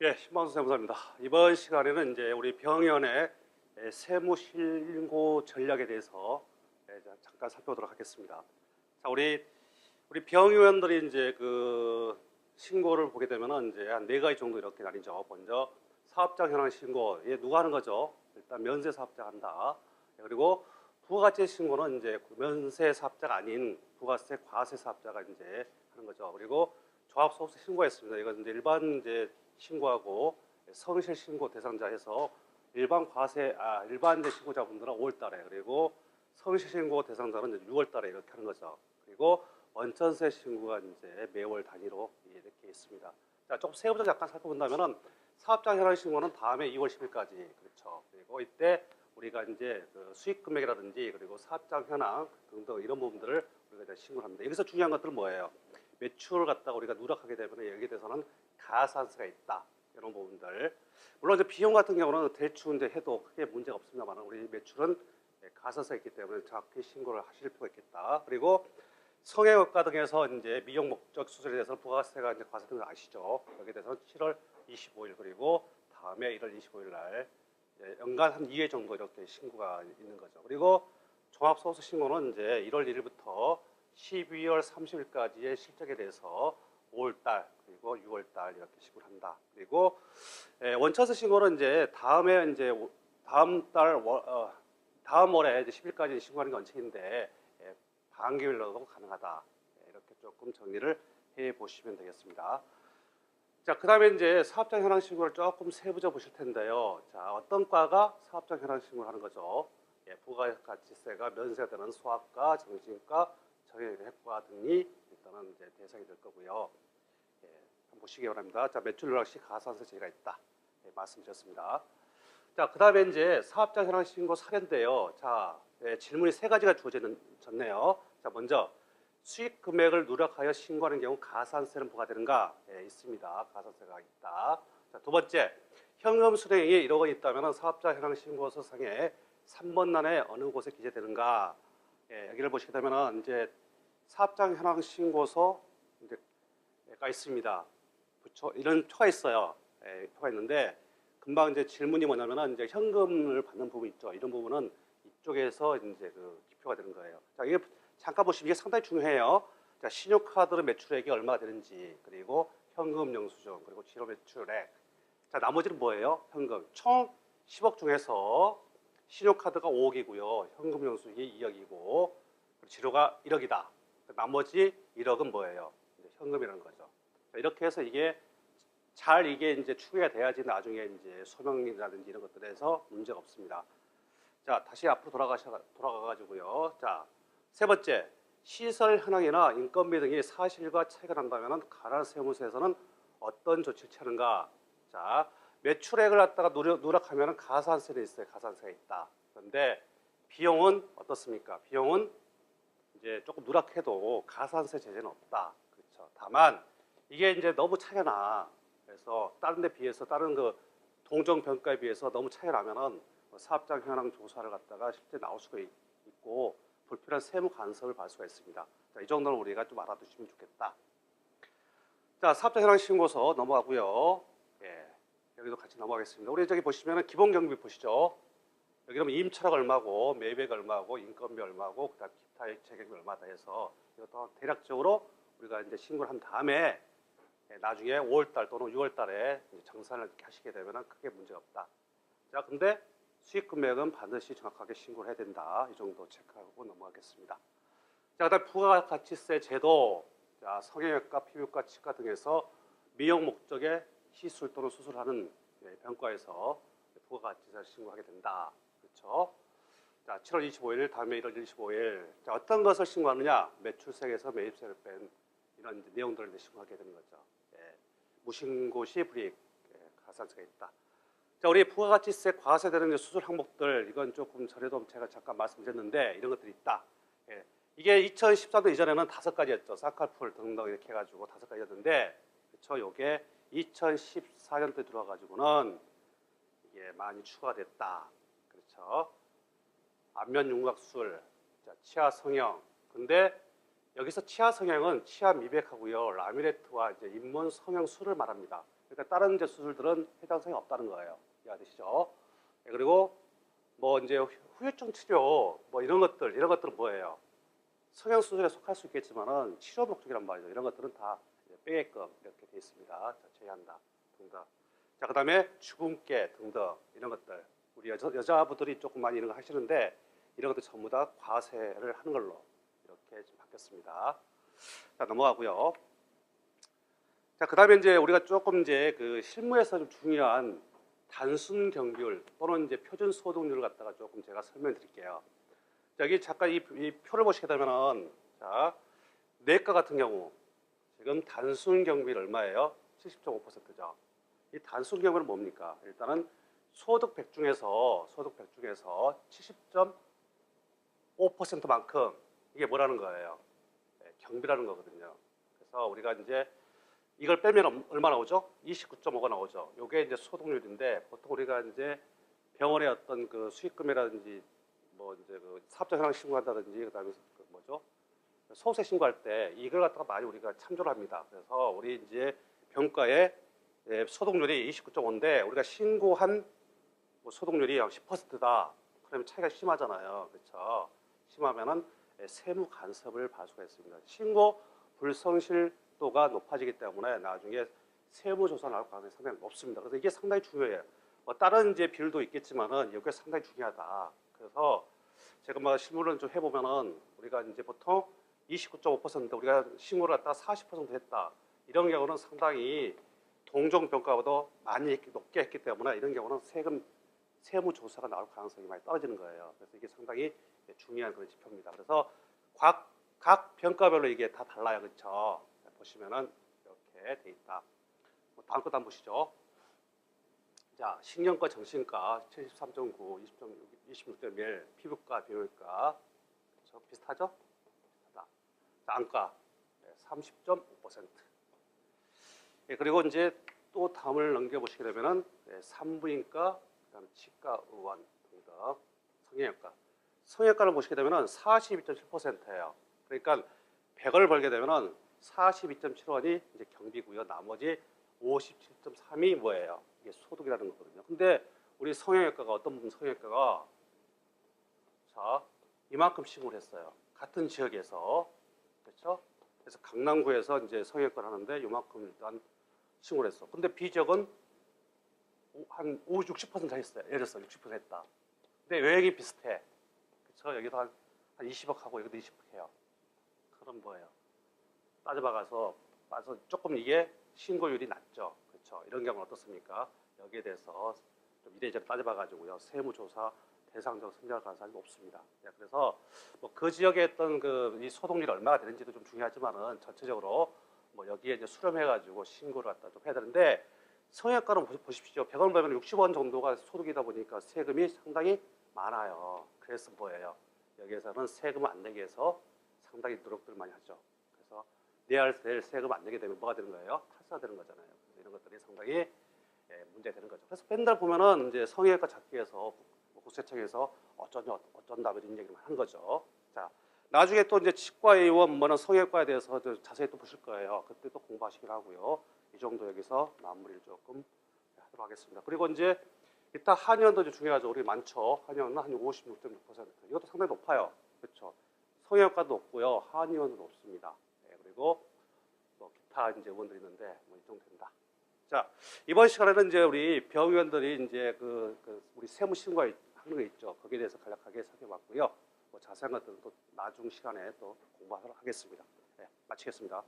예, 신방수 세무사입니다. 이번 시간에는 이제 우리 병연의 세무 신고 전략에 대해서 잠깐 살펴보도록 하겠습니다. 자, 우리 병의원들이 이제 그 신고를 보게 되면은 이제 한 네 가지 정도 이렇게 나뉘죠. 먼저 사업장 현황 신고, 얘 누가 하는 거죠? 일단 면세 사업자 한다. 그리고 부가가치 신고는 이제 면세 사업자가 아닌 부가세 과세 사업자가 이제 하는 거죠. 그리고 종합소득세 신고했습니다. 이건 이제 일반 이제 신고하고 성실 신고 대상자 해서 일반 이제 신고자분들은 5월달에, 그리고 성실 신고 대상자는 이제 6월달에 이렇게 하는 거죠. 그리고 원천세 신고가 이제 매월 단위로 이렇게 있습니다. 자, 조금 세부적으로 약간 살펴본다면은 사업장 현황 신고는 다음에 2월 10일까지, 그렇죠. 그리고 이때 우리가 이제 그 수익 금액이라든지 그리고 사업장 현황 등등 이런 부분들을 우리가 이제 신고를 합니다. 여기서 중요한 것들은 뭐예요? 매출을 갖다가 우리가 누락하게 되면 여기에 대해서는 가산세가 있다. 이런 부분들. 물론 이제 비용 같은 경우는 대충 이제 해도 크게 문제가 없습니다만 우리 매출은 가산세가 있기 때문에 정확히 신고를 하실 필요가 있겠다. 그리고 성형외과 등에서 이제 미용 목적 수술에 대해서 부가세가 이제 과세되는 거 아시죠? 여기에 대해서는 7월 25일 그리고 다음에 1월 25일 날 연간 한 2회 정도 이렇게 신고가 있는 거죠. 그리고 종합소득세 신고는 이제 1월 1일부터 12월 30일까지의 실적에 대해서 5월달 그리고 6월달 이렇게 신고를 한다. 그리고 원천세 신고는 이제 다음에 이제 다음 월에 이제 10일까지 신고하는 게 원칙인데 반기일로도 가능하다. 이렇게 조금 정리를 해 보시면 되겠습니다. 자, 그 다음에 이제 사업장 현황 신고를 조금 세부적으로 보실 텐데요. 자, 어떤 과가 사업장 현황 신고를 하는 거죠? 부가가치세가 면세되는 소아과, 정신과, 정형외과 등이 일단은 이제 대상이 될 거고요. 한번 보시기 바랍니다. 자, 매출 누락 시 가산세 제외가 있다. 말씀드렸습니다. 자, 그 다음에 이제 사업장 현황 신고 사례인데요. 자, 질문이 세 가지가 주어졌네요. 자, 먼저 수익 금액을 누락하여 신고하는 경우 가산세는 부과되는가? 있습니다. 가산세가 있다. 자, 두 번째, 현금 수령액이 1억 원 있다면 사업자 현황 신고서 상에 3번란에 어느 곳에 기재되는가? 여기를 보시게 되면 이제 사업장 현황 신고서 이제가 있습니다. 이런 표가 있어요. 표가 있는데 금방 이제 질문이 뭐냐면은 이제 현금을 받는 부분 있죠. 이런 부분은 이쪽에서 이제 그 기표가 되는 거예요. 자, 이게 잠깐 보시면 이게 상당히 중요해요. 자, 신용카드로 매출액이 얼마가 되는지, 그리고 현금 영수증, 그리고 지로 매출액. 자, 나머지는 뭐예요? 현금. 총 10억 중에서 신용카드가 5억이고요. 현금 영수증이 2억이고, 지로가 1억이다. 나머지 1억은 뭐예요? 이제 현금이라는 거죠. 자, 이렇게 해서 이게 이제 추계가 돼야지 나중에 이제 소명이라든지 이런 것들에서 문제가 없습니다. 자, 다시 앞으로 돌아가가지고요. 자, 세 번째, 시설 현황이나 인건비 등이 사실과 차이가 난다면 가나세무서에서는 어떤 조치를 취하는가? 자, 매출액을 갖다가 누락하면 가산세가 있어요. 가산세가 있다. 그런데 비용은 어떻습니까? 비용은 이제 조금 누락해도 가산세 제재는 없다. 그렇죠. 다만 이게 이제 너무 차이가 나. 그래서 다른 데 비해서 다른 그 동종 평가에 비해서 너무 차이가 나면은 사업장 현황 조사를 갖다가 실제 나올 수가 있고 불필요한 세무 간섭을 받을 수가 있습니다. 자, 이 정도는 우리가 좀 알아두시면 좋겠다. 자, 사업장 현황 신고서 넘어가고요. 여기도 같이 넘어가겠습니다. 우리 저기 보시면은 기본 경비 보시죠. 여기 보면 임차료가 얼마고 매입액 얼마고 인건비 얼마고 그다음 기타 재경비 얼마다 해서 이것도 대략적으로 우리가 이제 신고를 한 다음에 나중에 5월달 또는 6월달에 정산을 이렇게 하시게 되면 크게 문제가 없다. 자, 근데 수익 금액은 반드시 정확하게 신고를 해야 된다. 이 정도 체크하고 넘어가겠습니다. 자, 그다음 부가가치세 제도. 자, 성형외과, 피부과, 치과 등에서 미용 목적의 시술 또는 수술을 하는 병과에서 부가가치세를 신고하게 된다. 그렇죠? 자, 7월 25일 다음에 1월 25일. 자, 어떤 것을 신고하느냐? 매출세에서 매입세를 뺀 이런 내용들을 신고하게 되는 거죠. 무신고 시 불이익 가산세가 있다. 자, 우리 부가가치세 과세되는 수술 항목들 이건 조금 전에도 제가 잠깐 말씀드렸는데 이런 것들이 있다. 이게 2014년 이전에는 5가지였죠. 쌍칼풀 등등 이렇게 해가지고 5가지였는데 그렇죠. 요게 2014년도에 들어와가지고는 이게 많이 추가가 됐다. 그렇죠. 안면 윤곽술, 치아 성형. 근데 여기서 치아 성형은 치아 미백하고요, 라미네트와 이제 잇몸 성형술을 말합니다. 그러니까 다른 이제 수술들은 해당성이 없다는 거예요. 이해되시죠? 예, 그리고 뭐 이제 후유증 치료 뭐 이런 것들은 뭐예요? 성형 수술에 속할 수 있겠지만은 치료 목적이란 말이죠. 이런 것들은 다 빼게끔 이렇게 돼 있습니다. 자, 제외한다 등등. 자, 그다음에 주근깨 등등 이런 것들 우리 여자분들이 조금 많이 이런 거 하시는데 이런 것들 전부 다 과세를 하는 걸로 이렇게 좀 바뀌었습니다. 자, 넘어가고요. 자, 그다음에 이제 우리가 조금 이제 그 실무에서 좀 중요한 단순 경비율 또는 이제 표준 소득률을 갖다가 조금 제가 설명드릴게요. 여기 잠깐 이 표를 보시게 되면은 자, 내과 같은 경우 지금 단순 경비율 얼마예요? 70.5%죠. 이 단순 경비율은 뭡니까? 일단은 소득 100 중에서 70.5%만큼 이게 뭐라는 거예요? 네, 경비라는 거거든요. 그래서 우리가 이제 이걸 빼면 얼마 나오죠? 29.5가 나오죠. 이게 이제 소득률인데 보통 우리가 이제 병원의 어떤 그 수익금이라든지 뭐 이제 그 사업자 현황 신고한다든지 그다음에 그 뭐죠? 소득세 신고할 때 이걸 갖다가 많이 우리가 참조를 합니다. 그래서 우리 이제 병가의 소득률이 29.5인데 우리가 신고한 뭐 소득률이 10%다. 그러면 차이가 심하잖아요. 그렇죠? 심하면은 세무 간섭을 받을 수가 있습니다. 신고 불성실도가 높아지기 때문에 나중에 세무조사 나올 가능성이 상당히 높습니다. 그래서 이게 상당히 중요해요. 뭐 다른 이제 비율도 있겠지만은 이게 상당히 중요하다. 그래서 제가 뭐 실무를 좀 해보면은 우리가 이제 보통 29.5% 우리가 신고를 갖다가 40% 했다. 이런 경우는 상당히 동종평가보다 많이 높게 했기 때문에 이런 경우는 세무조사가 나올 가능성이 많이 떨어지는 거예요. 그래서 이게 상당히 중요한 그런 지표입니다. 그래서 각 평가별로 이게 다 달라요. 그렇죠? 보시면은 이렇게 돼 있다. 뭐 다음 것도 한번 보시죠. 자, 신경과 정신과 73.9, 26.1, 피부과, 비뇨기과 비슷하죠? 비슷하다. 자, 안과 30.5%. 예, 그리고 이제 또 다음을 넘겨보시게 되면은 산부인과, 그다음 치과, 의원 등등 성형외과. 성형외과를 보시게 되면은 42.7%예요. 그러니까 100을 벌게 되면은 42.7원이 이제 경비고요. 나머지 57.3이 뭐예요? 이게 소득이라는 거거든요. 근데 우리 성형외과가 어떤 부분 성형외과가 자 이만큼 신고를 했어요. 같은 지역에서 그렇죠? 그래서 강남구에서 이제 성형외과를 하는데 이만큼 일단 신고를 했어. 근데 B 지역은 한 60% 했어요. 예를 들어서 60% 했다. 근데 외역이 비슷해. 그렇죠? 여기도 한 20억 하고 여기도 20억 해요. 그럼 뭐예요? 따져봐서 조금 이게 신고율이 낮죠. 그렇죠? 이런 경우는 어떻습니까? 여기에 대해서 좀 이래저래 따져봐가지고요. 세무조사 대상적으로 선정할 가능성이 높습니다. 네, 그래서 뭐 그 지역에 했던 그 이 소득률이 얼마가 되는지도 좀 중요하지만은 전체적으로 뭐 여기에 이제 수렴해가지고 신고를 갖다 좀 해야 되는데 성형외과는 보십시오. 100원 벌면 60원 정도가 소득이다 보니까 세금이 상당히 많아요. 그래서 뭐예요? 여기에서는 세금을 안 내게 해서 상당히 노력들을 많이 하죠. 그래서 내야 될 세금 안 내게 되면 뭐가 되는 거예요? 탈사되는 거잖아요. 그래서 이런 것들이 상당히 문제가 되는 거죠. 그래서 맨날 보면은 이제 성형외과 찾기 위해서 국세청에서 어쩐다 이런 얘기를 하는 거죠. 자, 나중에 또 이제 치과의원 뭐는 성형외과에 대해서 자세히 또 보실 거예요. 그때 또 공부하시기로 하고요. 이 정도 여기서 마무리를 조금 하도록 하겠습니다. 그리고 이제 이따 한의원도 이제 중요하죠. 우리 많죠. 한의원은 한 56.6%. 이것도 상당히 높아요. 그렇죠. 성형외과도 높고요. 한의원도 높습니다. 네, 그리고 뭐 기타 이제 의원들이 있는데 뭐 이 정도 된다. 자, 이번 시간에는 이제 우리 병의원들이 이제 우리 세무신고 하는 거 있죠. 거기에 대해서 간략하게 살펴봤고요. 뭐 자세한 것들은 또 나중 시간에 또 공부하도록 하겠습니다. 네, 마치겠습니다.